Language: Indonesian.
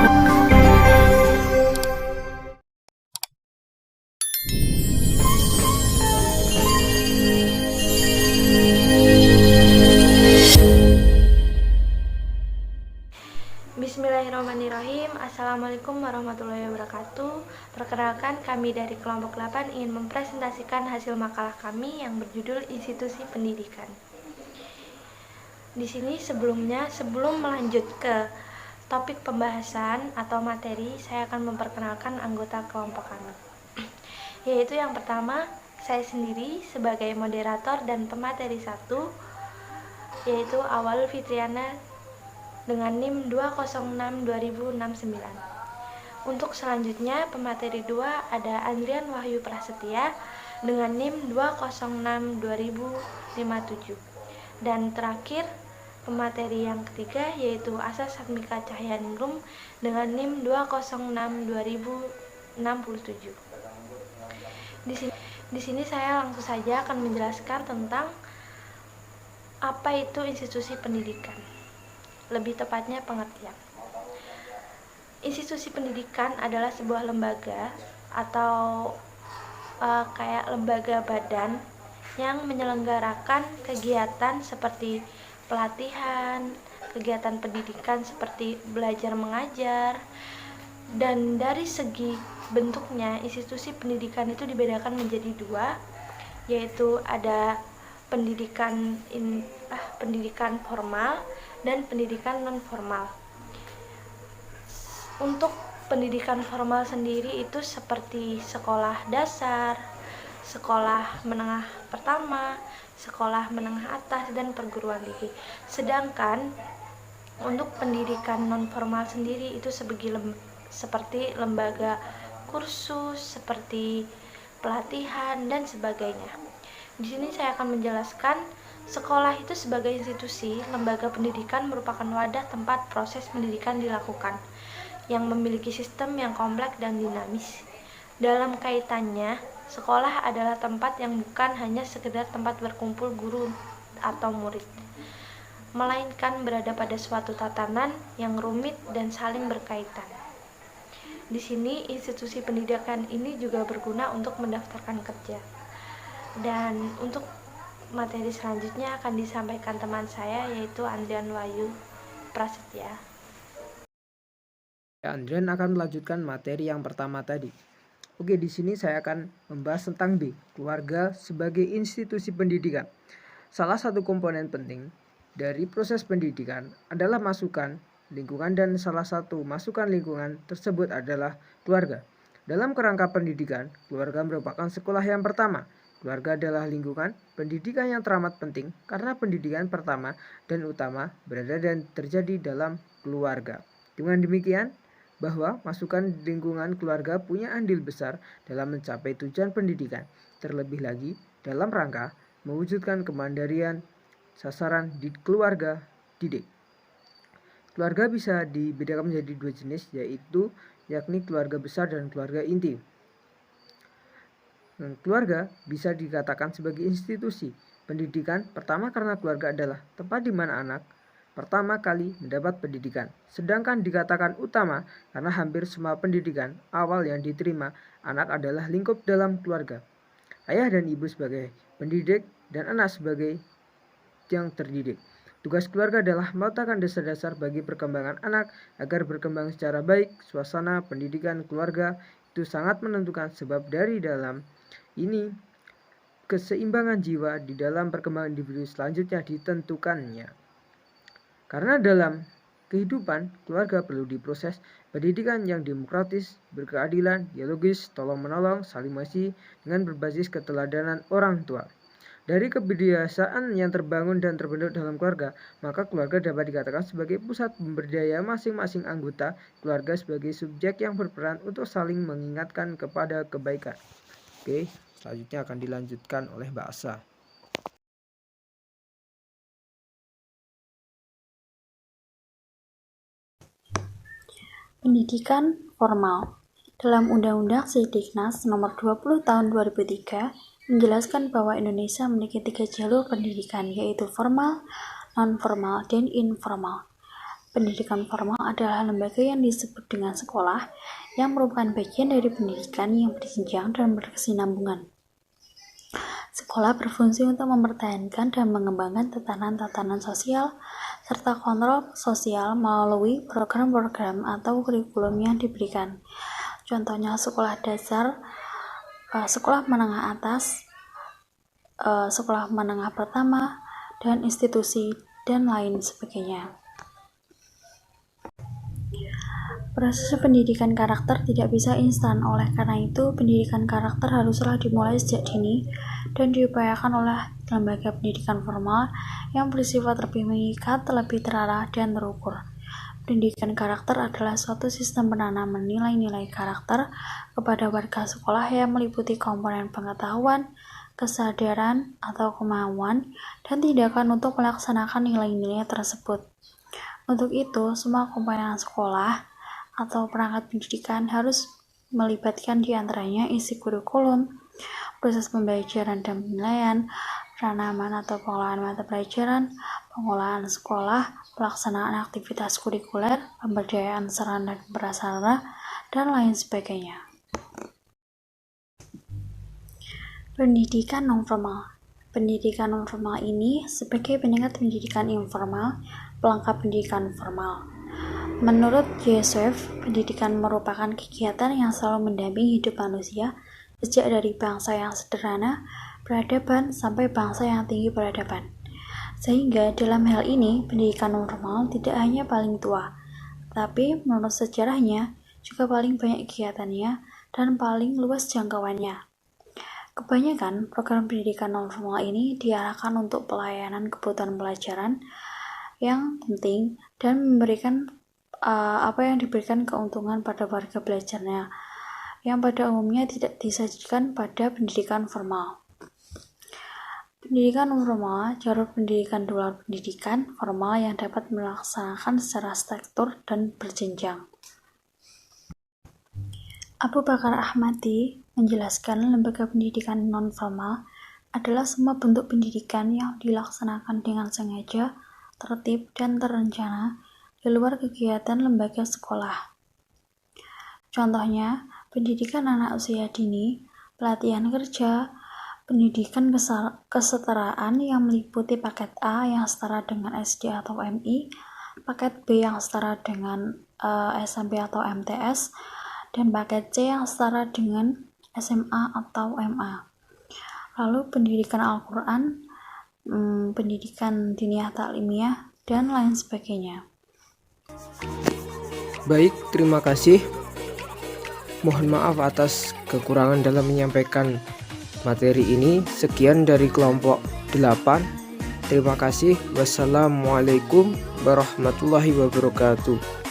Bismillahirrahmanirrahim. Assalamualaikum warahmatullahi wabarakatuh. Perkenalkan, kami dari kelompok 8 ingin mempresentasikan hasil makalah kami yang berjudul Institusi Pendidikan. Di sini sebelum melanjut ke topik pembahasan atau materi, saya akan memperkenalkan anggota kelompok kami. Yaitu yang pertama, saya sendiri sebagai moderator dan pemateri 1, yaitu Awalul Fitriana dengan NIM 206-2069. Untuk selanjutnya pemateri 2 ada Andrian Wahyu Prasetya dengan NIM 206-2057. Dan terakhir pemateri yang ketiga yaitu Asa Satmika Cahyaningrum dengan NIM 206-2067. Di sini saya langsung saja akan menjelaskan tentang apa itu institusi pendidikan. Lebih tepatnya pengertian. Institusi pendidikan adalah sebuah lembaga atau kayak lembaga badan yang menyelenggarakan kegiatan seperti pelatihan, kegiatan pendidikan seperti belajar mengajar. Dan dari segi bentuknya, institusi pendidikan itu dibedakan menjadi dua, yaitu ada pendidikan formal dan pendidikan non formal. Untuk pendidikan formal sendiri itu seperti sekolah dasar, sekolah menengah pertama, sekolah menengah atas, dan perguruan tinggi. Sedangkan untuk pendidikan non formal sendiri itu seperti lembaga kursus, seperti pelatihan dan sebagainya. Di sini saya akan menjelaskan sekolah itu sebagai institusi lembaga pendidikan merupakan wadah tempat proses pendidikan dilakukan yang memiliki sistem yang kompleks dan dinamis. Dalam kaitannya, sekolah adalah tempat yang bukan hanya sekedar tempat berkumpul guru atau murid, melainkan berada pada suatu tatanan yang rumit dan saling berkaitan. Di sini institusi pendidikan ini juga berguna untuk mendaftarkan kerja. Dan untuk materi selanjutnya akan disampaikan teman saya yaitu Andrian Wahyu Prasetya. Andrian akan melanjutkan materi yang pertama tadi. Oke, di sini saya akan membahas tentang B, keluarga sebagai institusi pendidikan. Salah satu komponen penting dari proses pendidikan adalah masukan lingkungan, dan salah satu masukan lingkungan tersebut adalah keluarga. Dalam kerangka pendidikan, keluarga merupakan sekolah yang pertama. Keluarga adalah lingkungan pendidikan yang teramat penting karena pendidikan pertama dan utama berada dan terjadi dalam keluarga. Dengan demikian, bahwa masukan lingkungan keluarga punya andil besar dalam mencapai tujuan pendidikan, terlebih lagi dalam rangka mewujudkan kemandirian sasaran di keluarga didik. Keluarga bisa dibedakan menjadi dua jenis, yakni keluarga besar dan keluarga inti. Keluarga bisa dikatakan sebagai institusi pendidikan pertama karena keluarga adalah tempat di mana anak pertama kali mendapat pendidikan. Sedangkan dikatakan utama karena hampir semua pendidikan awal yang diterima anak adalah lingkup dalam keluarga. Ayah dan ibu sebagai pendidik dan anak sebagai yang terdidik. Tugas keluarga adalah meletakkan dasar-dasar bagi perkembangan anak agar berkembang secara baik. Suasana pendidikan keluarga itu sangat menentukan sebab dari dalam ini keseimbangan jiwa di dalam perkembangan individu selanjutnya ditentukannya. Karena dalam kehidupan keluarga perlu diproses pendidikan yang demokratis, berkeadilan, dialogis, tolong-menolong, saling mengasihi dengan berbasis keteladanan orang tua. Dari kebiasaan yang terbangun dan terbentuk dalam keluarga, maka keluarga dapat dikatakan sebagai pusat pemberdaya masing-masing anggota keluarga sebagai subjek yang berperan untuk saling mengingatkan kepada kebaikan. Oke, selanjutnya akan dilanjutkan oleh Mbak Asa. Pendidikan formal. Dalam Undang-Undang Sidiknas Nomor 20 Tahun 2003 menjelaskan bahwa Indonesia memiliki 3 jalur pendidikan, yaitu formal, non-formal, dan informal. Pendidikan formal adalah lembaga yang disebut dengan sekolah yang merupakan bagian dari pendidikan yang berjenjang dan berkesinambungan. Sekolah berfungsi untuk mempertahankan dan mengembangkan tatanan-tatanan sosial serta kontrol sosial melalui program-program atau kurikulum yang diberikan. Contohnya sekolah dasar, sekolah menengah atas, sekolah menengah pertama, dan institusi, dan lain sebagainya. Proses pendidikan karakter tidak bisa instan, oleh karena itu pendidikan karakter haruslah dimulai sejak dini dan diupayakan oleh lembaga pendidikan formal yang bersifat lebih mengikat, lebih terarah, dan terukur. Pendidikan karakter adalah suatu sistem penanaman nilai-nilai karakter kepada warga sekolah yang meliputi komponen pengetahuan, kesadaran, atau kemauan, dan tindakan untuk melaksanakan nilai-nilai tersebut. Untuk itu, semua komponen sekolah atau perangkat pendidikan harus melibatkan diantaranya isi kurikulum, proses pembelajaran dan penilaian, penanaman atau pengolahan mata pelajaran, pengolahan sekolah, pelaksanaan aktivitas kurikuler, pemberdayaan sarana dan prasarana, dan lain sebagainya. Pendidikan non-formal. Pendidikan non-formal ini sebagai peningkat pendidikan informal, pelengkap pendidikan formal. Menurut Joseph, pendidikan merupakan kegiatan yang selalu mendampingi hidup manusia, sejak dari bangsa yang sederhana, peradaban, sampai bangsa yang tinggi peradaban. Sehingga dalam hal ini, pendidikan non-formal tidak hanya paling tua, tapi menurut sejarahnya juga paling banyak kegiatannya dan paling luas jangkauannya. Kebanyakan program pendidikan non-formal ini diarahkan untuk pelayanan kebutuhan pelajaran yang penting dan memberikan yang diberikan keuntungan pada warga belajarnya, yang pada umumnya tidak disajikan pada pendidikan formal. Pendidikan non-formal, jalur pendidikan di luar pendidikan formal yang dapat melaksanakan secara struktur dan berjenjang. Abu Bakar Ahmadi menjelaskan lembaga pendidikan non-formal adalah semua bentuk pendidikan yang dilaksanakan dengan sengaja, tertib, dan terencana di luar kegiatan lembaga sekolah. Contohnya, pendidikan anak usia dini, pelatihan kerja, pendidikan kesetaraan yang meliputi paket A yang setara dengan SD atau MI, paket B yang setara dengan SMP atau MTS, dan paket C yang setara dengan SMA atau MA. Lalu pendidikan Al-Quran, pendidikan diniyah taklimiyah, dan lain sebagainya. Baik, terima kasih. Mohon maaf atas kekurangan dalam menyampaikan materi ini. Sekian dari kelompok 8. Terima kasih. Wassalamualaikum warahmatullahi wabarakatuh.